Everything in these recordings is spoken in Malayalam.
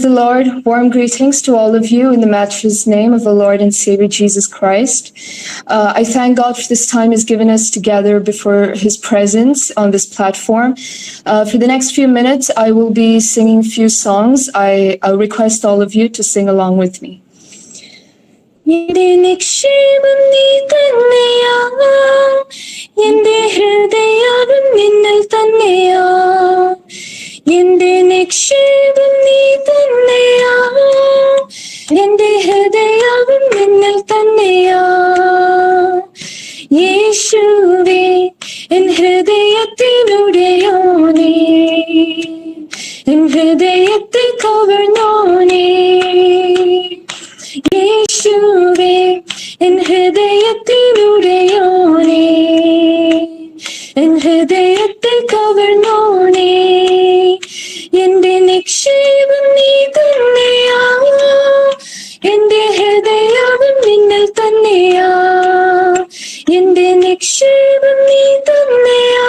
The Lord, warm greetings to all of you in the matchless name of the Lord and Savior Jesus Christ. I thank God for this time He's given us together before His presence on this platform. For the next few minutes, I will be singing a few songs. I'll request all of you to sing along with me. എന്റെ നിക്ഷേപം നീ തന്നെയാ, എന്റെ ഹൃദയം നിന്നിൽ തന്നെയാ. എന്റെ നിക്ഷേപം നീ തന്നെയാ, എന്റെ ഹൃദയം നിന്നിൽ തന്നെയാ. യേശുവേ എൻ ഹൃദയത്തിലുടയോനേ, എൻ ഹൃദയത്തെ കവർന്നോനേ. യേശുവേ എൻ ഹൃദയത്തിലുടയോനേ, എൻ ഹൃദയത്തെ കവർന്നോനേ. എന്റെ നിക്ഷേപം നീ തന്നെയാ, എന്റെ ഹൃദയം നിന്നിൽ തന്നെയാ. എന്റെ നിക്ഷേപം നീ തന്നെയാ,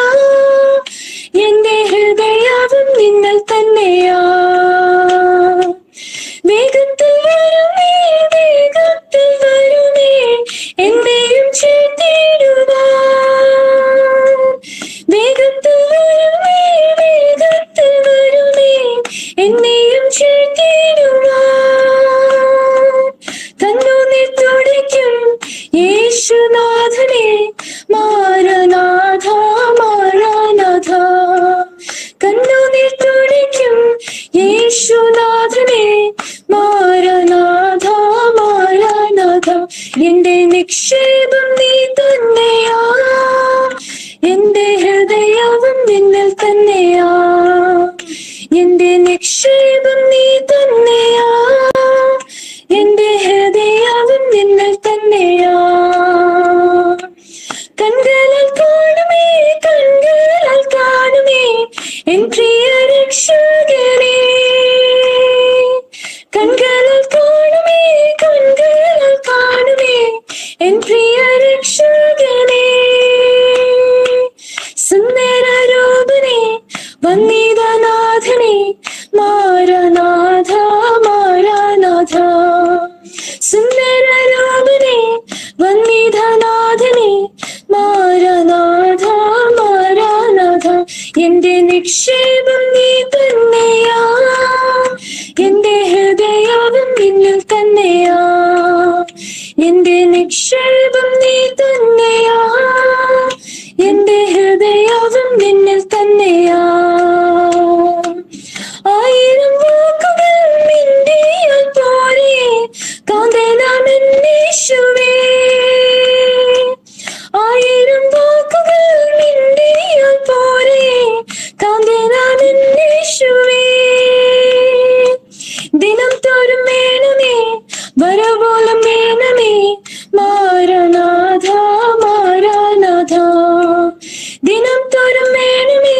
എന്റെ ഹൃദയം നിന്നിൽ തന്നെയാ. വേഗത്തിൽ വരുമേ, വേഗത്തിൽ വരുമേ, എന്നെയും ചേർത്തിടുവാൻ. വേഗത്തിൽ വരുമേ, വേഗത്തിൽ വരുമേ, എന്നെയും ചേർത്തിടുവാൻ. കണ്ണുനീർ തുടയ്ക്കും യേശുനാഥനെ, മാരനാഥ മാരനാഥ. കണ്ണുനീർ തുടയ്ക്കും യേശുനാഥനെ, മാരനാഥ മാരനാഥ. എന്റെ നിക്ഷേപം നീ തന്നെയാ, എന്റെ ഹൃദയവും നിന്നിൽ തന്നെയാ. എന്റെ നിക്ഷേപം നീ തന്നെയാ, എന്റെ ഹൃദയവും നിന്നിൽ തന്നെയാ. കൺകളാൽ കാണുമേ, കൺകളാൽ കാണുമേ, എൻ പ്രിയ രക്ഷകനേ. കൺകളാൽ കാണുമേ, കൺകളാൽ കാണുമേ, എൻ പ്രിയ രക്ഷകനേ. സുന്ദരരൂപനേ, വന്ദിതനാഥനേ, മാരനാഥ മാരനാഥ. സുന്ദരരൂപനേ, വന്ദിതനാഥനേ, മാരനാഥ മാരനാഥ. എന്റെ നിക്ഷേപം നീ തന്നെയാ, എന്റെ ഹൃദയവും നിന്നിൽ തന്നെയാ. എന്റെ നിക്ഷേപം നീ തന്നെയാ, എന്റെ ഹൃദയവും നിന്നിൽ തന്നെയാ. ആയിരം വാക്കുകൾ മിണ്ടിയാൽ പോരെ, കാന്തനാമെന്നേശുവേ. ആയിരം വാക്കുകൾ മിണ്ടിയാൽ പോരെ, കാന്തനാമെന്നേശുവേ. ദിനം തോറും വേണമേ, വരവോളം വേണമേ, മാരനാഥ മാരനാഥ. ദിനം തോറും വേണമേ,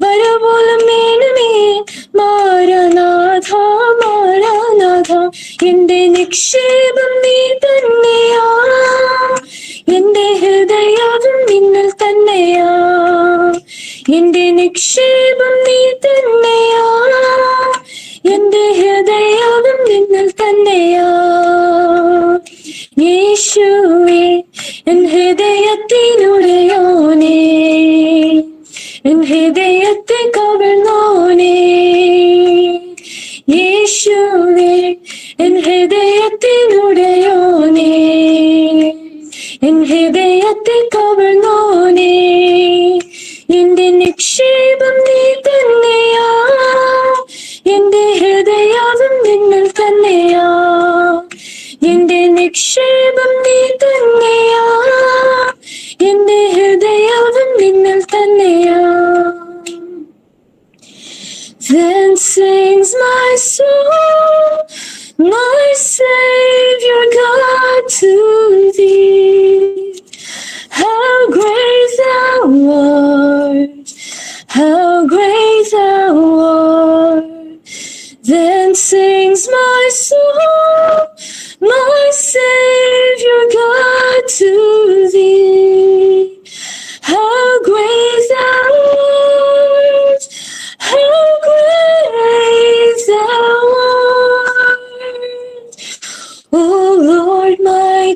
വരവോളം വേണമേ, മാരനാഥ മാരനാഥ. എന്റെ നിക്ഷേപം നീ തന്നെയാ, എന്റെ ഹൃദയവും നിന്നിൽ തന്നെയാ. എന്റെ നിക്ഷേപം നീ തന്നെയാ, എന്റെ ഹൃദയവും നിന്നിൽ തന്നെയാ. യേശുവേ എൻ ഹൃദയത്തിലുടയോനേ, എൻ ഹൃദയത്തെ കവർന്നോനേ. യേശുവേ എൻ ഹൃദയത്തിലുടയോനേ, എൻ ഹൃദയത്തെ കവർന്നോനേ. എന്റെ നിക്ഷേപം നീ തന്നെയാ, എന്റെ ഹൃദയവും നിന്നിൽ തന്നെയാ. എന്റെ നിക്ഷേപം നീ തന്നെയാ, എന്റെ ഹൃദയവും നിന്നിൽ തന്നെയാ. Then sings my soul, my Savior God, to thee. How great thou art, how great thou art. Then sings my soul, my Savior God, to thee. How great thou art, how great thou art.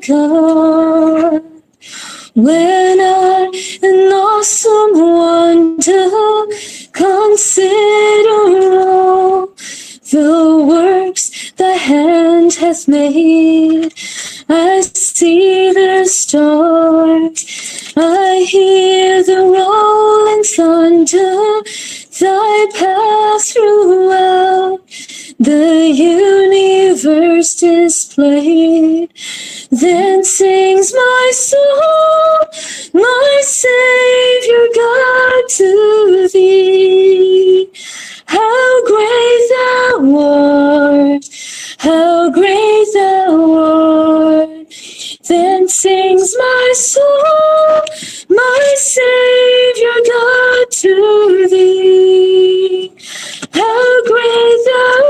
God. When I in awesome wonder consider all the works thy hand hath made, I see the stars, I hear the rolling thunder, thy path throughout the universe displayed. Then sings my soul, my Savior God, to thee. How great thou art, how great thou art. Then sings my soul, my Savior God, to thee. How great thou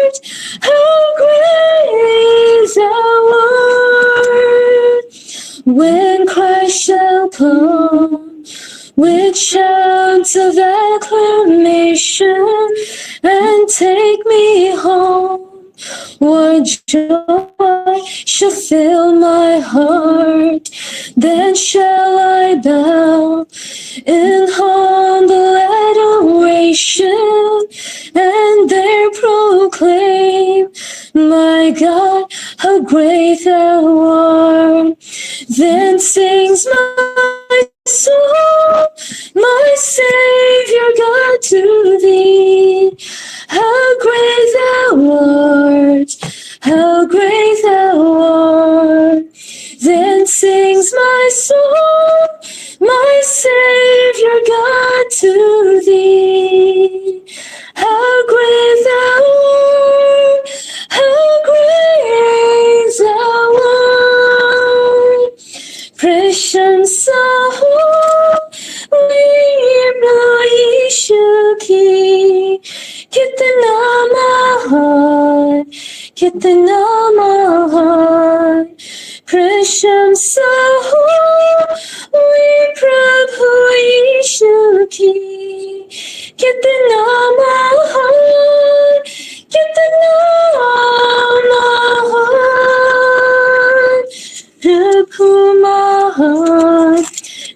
art, how great thou art. When Christ shall come with shouts of acclamation and take me home, what joy shall fill my heart. Then shall I bow in humble adoration and there proclaim, my God, how great thou art. Then sings my soul, my Savior God, to thee. How great thou art, how great thou art. Then sings my soul, my Savior God, to thee. How great thou art, how great thou art. Precious soul, Libra Yishuki, kitna mahal, kitna mahal. Precious soul, Prabhu Yishu ki, kitna mahal, kitna mahal. Prabhu mahal,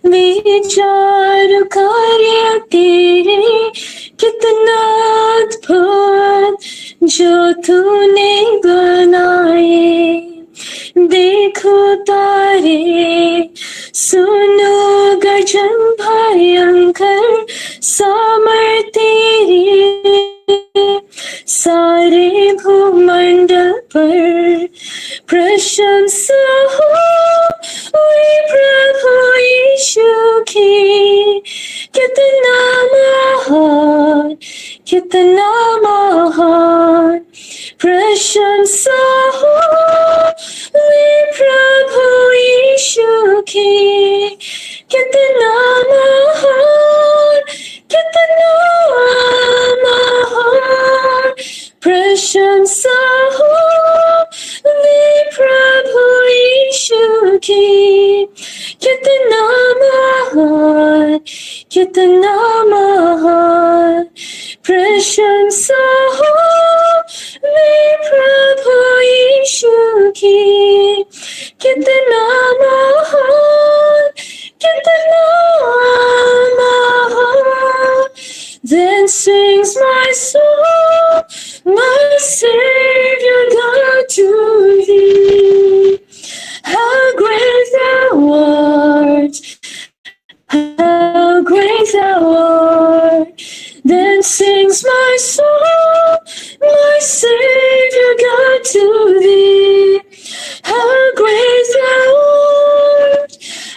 विचार कार्य तेरे कितना अद्भुत जो तूने बनाए. देखो तारे, सुनो गर्जन भयंकर, सामर्थ तेरी सारे भूमंडल पर. प्रशंसा हो प्रभु यीशु की, कितना महान, कितना महान. प्रशंसा हो प्रभु यीशु की, कितना महान, कितना महान. प्रशंसा हो प्रभु यीशु की, कितना महान, कितना महान. प्रशंसा हो प्रभु यीशु की, कितना महान, कितना महान. Then sings my soul, my Savior God, to thee. How great thou art, how great thou art. Then sings my soul, my Savior God, to thee. How great thou art,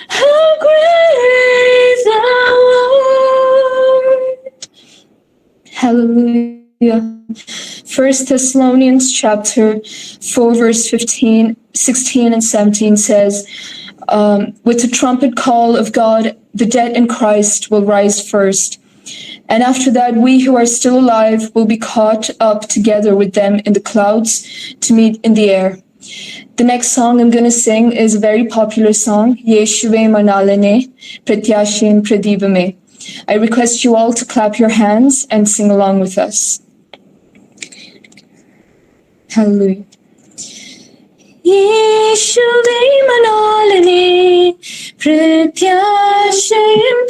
how great thou art. Hallelujah. 1 Thessalonians chapter 4 verse 15, 16 and 17 says, with the trumpet call of God, the dead in Christ will rise first. And after that, we who are still alive will be caught up together with them in the clouds to meet in the air. The next song I'm going to sing is a very popular song, Yeshuve Manalane, Pratyashin Pradivame. I request you all to clap your hands and sing along with us. Hallelujah. യേശുവേ മണാളനേ പ്രത്യാശയും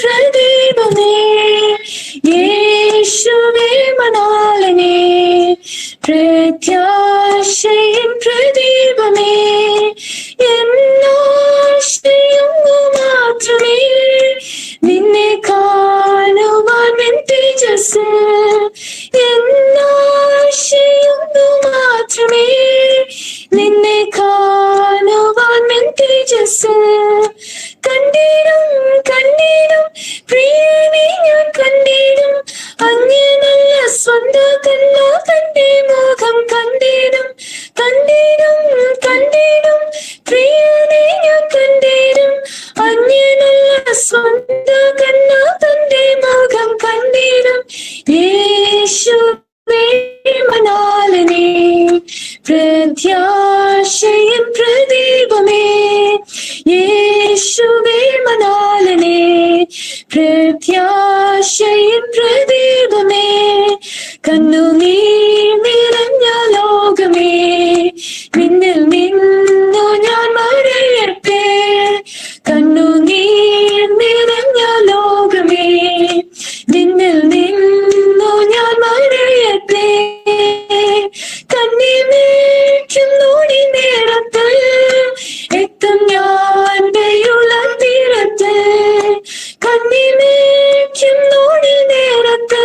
പ്രദീപമേ യേശുവേ മണാളനേ പ്രത്യാശയും പ്രദീപമേ എന്നാശയൊന്നു മാത്രമേ നിന്നെ കാണുവാൻ എൻ തേജസ് എന്നാശയൊന്നു മാത്രമേ നിന്നെ കാണുവാൻ എൻ തേജസ് കണ്ടിടും കണ്ടിടും പ്രിയനെ ഞാൻ കണ്ടിടും അങ്ങനല്ല സ്വന്ത കണ്ണ തന്റെ മുഖം കണ്ടിടും കണ്ടിടും കണ്ടിടും പ്രിയനെ ഞാൻ കണ്ടിടും അങ്ങനല്ല സ്വന്ത കണ്ണ തന്റെ മുഖം കണ്ടിടും യേശുവേ മണാളനേ പ്രത്യാശയും പ്രദീപമേ യേശുവേ മണാളനേ പ്രത്യാശയും പ്രദീപമേ കണ്ണുനീർ നിറഞ്ഞ ലോകമേ നിന്നിൽ നിന്നു ഞാൻ മറയട്ടെ കണ്ണുനീർ നിറഞ്ഞ ലോകമേ നിന്നിൽ നിന്നു ഞാൻ മറയട്ടെ കണ്ണിമേക്കും നോടി നേരത്ത് എത്തും ഞാൻ ദയുള്ള തീരത്ത് കണ്ണിമേക്കും നോടി നേരത്ത്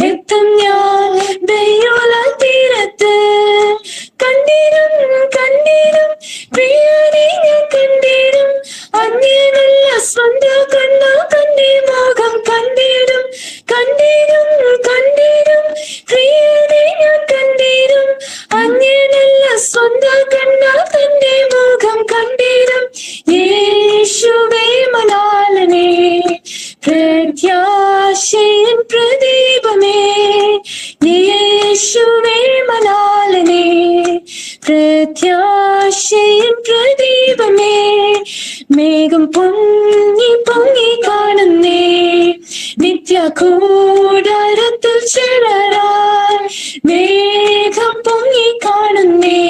എത്തും ഞാൻ ദയുള്ള തീരത്ത് കണ്ടിടും കണ്ടിടും പ്രിയനെ ഞാൻ കണ്ടിടും അങ്ങനല്ല സ്വന്ത കണ്ണ തന്റെ മുഖം കണ്ടിടും കണ്ടിടും കണ്ടിടും പ്രിയനെ ഞാൻ കണ്ടിടും അങ്ങനല്ല സ്വന്ത കണ്ണ തന്റെ മുഖം കണ്ടിടും യേശുവേ മണാളനേ പ്രത്യാശയും പ്രദീപമേ യേശുവേ മണാളനേ പ്രത്യാശയും പ്രദീപമേ മേഘം പൊങ്ങി പൊങ്ങി കാണുന്നേ നിത്യ കൂടാരത്തിൽ ചിലരായി മേഘം പൊങ്ങി കാണുന്നേ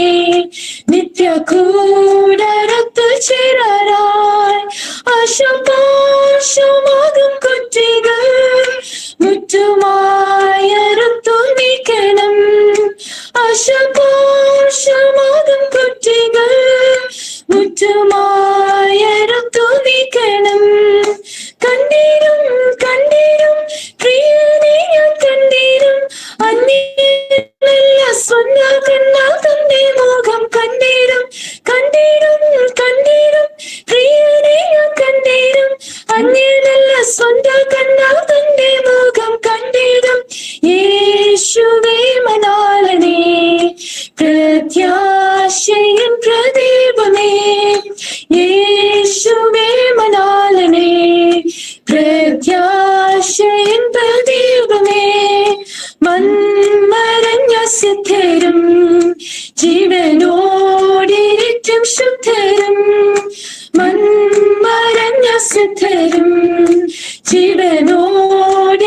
നിത്യ കൂടാരത്തിൽ ചിലരായി ആശപാശമാകും കുറ്റികൾ മുറ്റുമായറുത്തു നീക്കണം ആശപാശമാകും കുറ്റികൾ മുറ്റുമായറുത്തു നീക്കണം കണ്ടിടും കണ്ടിടും പ്രിയനെ ഞാൻ കണ്ടിടും അന്യല്ല സ്വന്ത കണ്ണ തന്റെ മുഖം കണ്ടിടും കണ്ടിടും കണ്ടിടും പ്രിയനെ ഞാൻ കണ്ടിടും അന്യല്ല സ്വന്ത കണ്ണ തന്റെ മുഖം കണ്ടിടും യേശുവേ മണാളനേ പ്രത്യാശയും പ്രദീപമേ യേശുവേ മണാളനേ പ്രത്യാശയും പ്രദീപമേ മൺമറഞ്ഞ സിദ്ധരും ജീവനോടിരിക്കും ശുദ്ധരും മൺമറഞ്ഞ സിദ്ധരും ജീവനോടിരിക്കും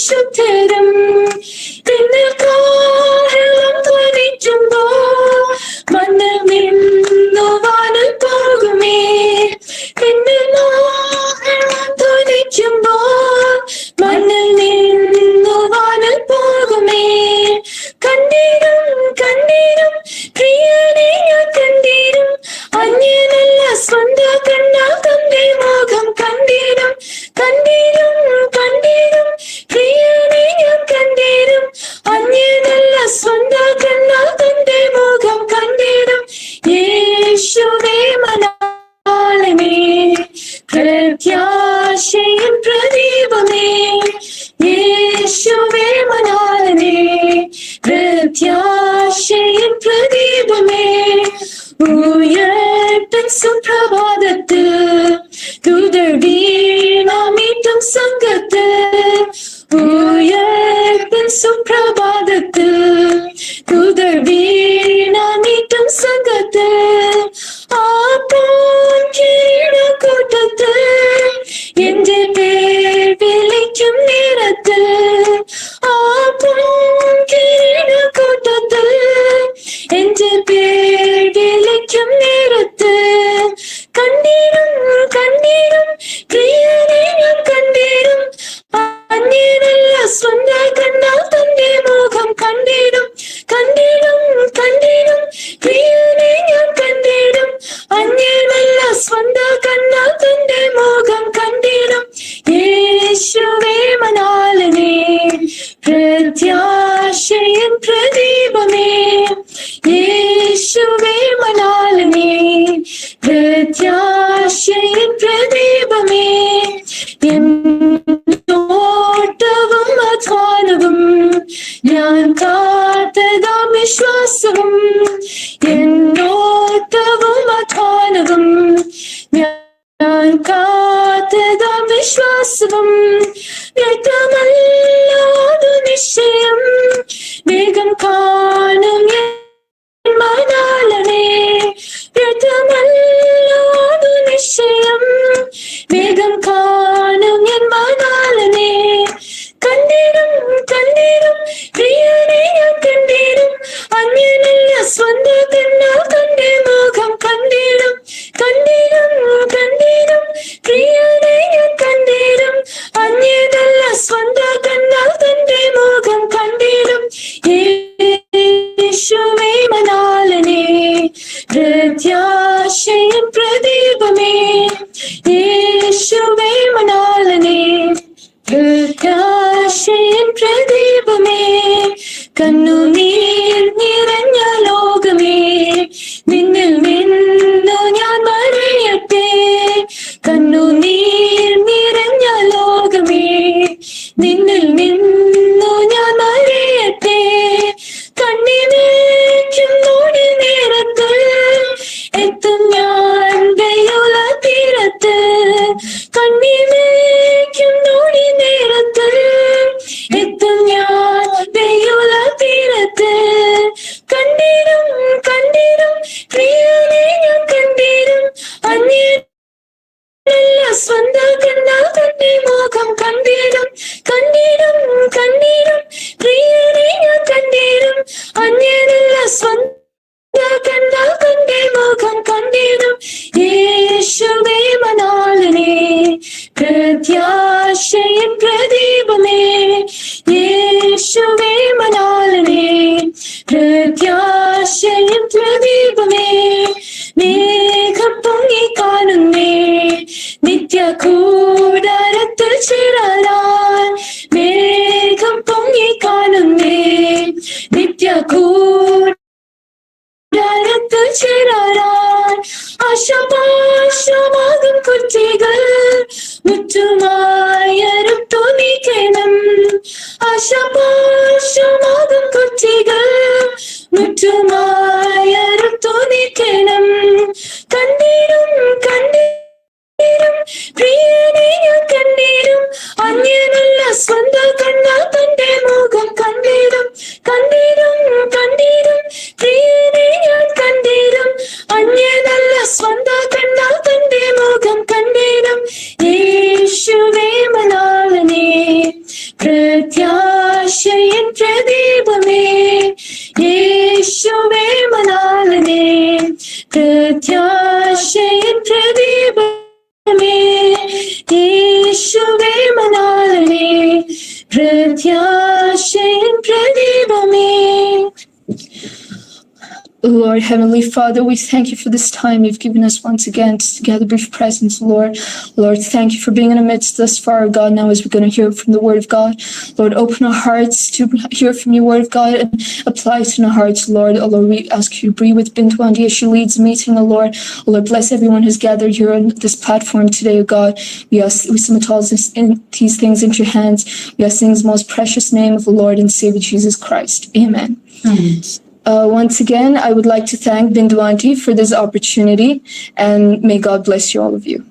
ശുദ്ധരും പിന്നെ കാഹളം ധ്വനിക്കുമ്പോ മണ്ണിൽ നിന്നു വാനിൽ പോകുമേ പിന്നെ ധ്വനിക്കുമ്പോ മണ്ണിൽ നിന്നു വാനിൽ പോകുമേ കണ്ടിടും കണ്ടിടും പ്രിയനെ ഞാൻ കണ്ടിടും അന്യനല്ല സ്വന്ത കണ്ണ തന്റെ മുഖം കണ്ടിടും കണ്ടിടും കണ്ടിടും പ്രിയനെ ഞാൻ കണ്ടിടും അന്യനല്ല സ്വന്ത കണ്ണ തന്റെ മുഖം കണ്ടിടും യേശുവേ മണാളനേ പ്രത്യാശയും പ്രദീപമേ യേശുവേ മണാളനേ പ്രത്യാശയും പ്രദീപമേ ഉയർത്തൻ സുപ്രഭാതത്തിൽ ദൂതർ വീണമീട്ടും സംഘത്ത് ഉയർത്തൻ സുപ്രഭാതത്തിൽ ദൂതർ വീണമീട്ടും സംഘത്ത് ആ കൂട്ടത്ത് എന്റെ പേർ വിളിക്കും നേരത്ത് ആ കൂട്ടത്ത് എന്റെ പേർ വിളിക്കും പ്രദീപമേ യേശുവേ മണാളനേ പ്രത്യാശയിൻ പ്രദീപമേ എന്നോട്ടവും അധ്വാനവും ഞാൻ കാത്തതാം വിശ്വാസവും എന്നോട്ടവും അധ്വാനവും ഞാൻ കാത്തതാം വിശ്വാസവും വ്യക്തമല്ലാതു നിശ്ചയം വേഗം കാണും മണാളനേ വ്യക്തമല്ലാതു നിശ്ചയം വേഗം കാണും എൻ മണാളനേ കണ്ടിടും കണ്ടിടും പ്രിയനെ ഞാൻ കണ്ടിടും അന്യനല്ല സ്വന്ത കണ്ണാൽ കണ്ടേ മുഖം കണ്ടിടും കണ്ടിടും കണ്ടിടും പ്രിയനെ ഞാൻ കണ്ടിടും അന്യനല്ല സ്വന്ത കണ്ണാൽ കണ്ടേ മുഖം കണ്ടിടും യേശുവേ മണാളനേ പ്രത്യാശയിൻ പ്രദീപമേ യേശുവേ മണാളനേ പ്രത്യാശയിൻ പ്രദീപമേ കണ്ണുനീർ നിറഞ്ഞ ലോകമേ നിന്നിൽ നിന്നു ഞാൻ മറിയട്ടെ കണ്ണുനീർ നിറഞ്ഞ ലോകമേ നിന്നിൽ നിന്നു ഞാൻ മറിയട്ടെ കണ്ണിനേക്കും നോടി നേരത്ത് എത്തും ഞാൻ വെയുള്ള തീരത്ത് കണ്ണിനേക്കും നോടി നേരത്ത് എത്തും ഞാൻ വെയുള്ള തീരത്ത് കണ്ടിടും കണ്ടിടും പ്രിയനെ ഞാൻ കണ്ടിടും അന്യനല്ല സ്വന്ത കണ്ണാൽ കണ്ടേ മുഖം കണ്ടിടും കണ്ടിടും കണ്ടിടും പ്രിയനെ ഞാൻ കണ്ടിടും അന്യനല്ല സ്വന്ത കണ്ണാൽ കണ്ടേ മുഖം കണ്ടിടും യേശുവേ മണാളനേ പ്രത്യാശയിൻ പ്രദീപമേ യേശുവേ മണാളനേ പ്രത്യാശയിൻ പ്രദീപമേ മേഘം പൊങ്ങി കാണുന്നേ നിത്യ കൂടാരത്തിൽ ചേരാൻ മേഘം പൊങ്ങി കാണുന്നേ നിത്യ കൂടാരത്തിൽ ചേരാൻ ആശാപാശമാകും കുറ്റികൾ മുറ്റുമായരും തോന്നിക്കണം ആശാപാശമാകും കുറ്റികൾ മുറ്റുമായരും തോന്നിക്കണം കണ്ടിടും കണ്ടിടും പ്രിയനെ ഞാൻ കണ്ടിടും അന്യനല്ല സ്വന്ത കണ്ണാൽ കണ്ടേ മുഖം കണ്ടിടും കണ്ടിടും കണ്ടിടും പ്രിയനെ ഞാൻ കണ്ടിടും അന്യനല്ല സ്വന്ത കണ്ണാൽ കണ്ടേ മുഖം കണ്ടിടും യേശുവേ മണാളനേ പ്രത്യാശയിൻ പ്രദീപമേ യേശുവേ മണാളനേ പ്രത്യാശയിൻ പ്രദീപമേ യേശുവേ മണാളനേ പ്രത്യാശയിൻ പ്രദീപമേ. Lord, Heavenly Father, we thank you for this time you've given us once again to gather brief presence, Lord. Lord, thank you for being in the midst thus far, God. Now as we're going to hear from the Word of God, Lord, open our hearts to hear from your Word of God and apply it in our hearts, Lord. Oh, Lord, we ask you to be with Bintu Andy as she leads the meeting, oh, Lord. Oh, Lord, bless everyone who's gathered here on this platform today, oh, God. We submit all these things into your hands. We ask things in the most precious name of the Lord and Savior Jesus Christ. Amen. Amen. Once again, I would like to thank Bindu Aunty for this opportunity, and may God bless you, all of you.